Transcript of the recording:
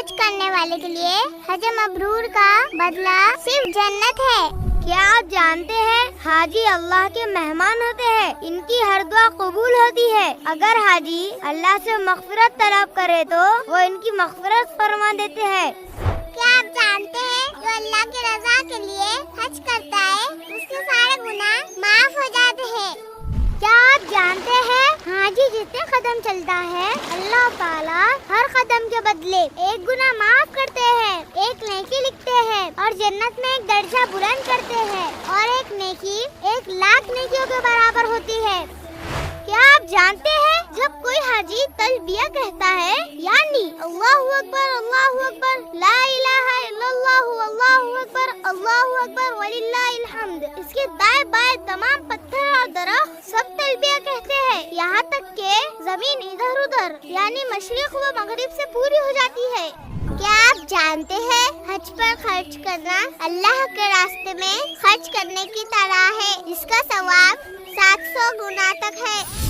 حج کرنے والے کے لیے حج مبرور کا بدلہ صرف جنت ہے۔ کیا آپ جانتے ہیں حاجی اللہ کے مہمان ہوتے ہیں، ان کی ہر دعا قبول ہوتی ہے۔ اگر حاجی اللہ سے مغفرت طلب کرے تو وہ ان کی مغفرت فرما دیتے ہیں۔ کیا آپ جانتے ہیں جو اللہ کی رضا کے لیے حج کرتا ہے اس کے سارے گناہ معاف ہو جاتے ہیں۔ کیا آپ جانتے ہیں حاجی جتنے قدم چلتا ہے اللہ تعالیٰ ہر قدم کے بدلے ایک گناہ معاف کرتے ہیں، ایک نیکی لکھتے ہیں اور جنت میں ایک درجہ بلند کرتے ہیں، اور ایک نیکی 1,00,000 نیکیوں کے برابر ہوتی ہے۔ کیا آپ جانتے ہیں جب کوئی حاجی تلبیہ کہتا ہے یعنی اللہ اکبر لا الہ الا اللہ اللہ اکبر وللہ الحمد، اس کے دائیں بائیں تمام پتھر اور درخت سب تلبیہ کہتے ہیں، یہاں تک کہ زمین ادھر ادھر یعنی مشرق و مغرب سے پوری ہو جاتی ہے۔ کیا آپ جانتے ہیں حج پر خرچ کرنا اللہ کے راستے میں خرچ کرنے کی طرح ہے، جس کا ثواب 700 گنا تک ہے۔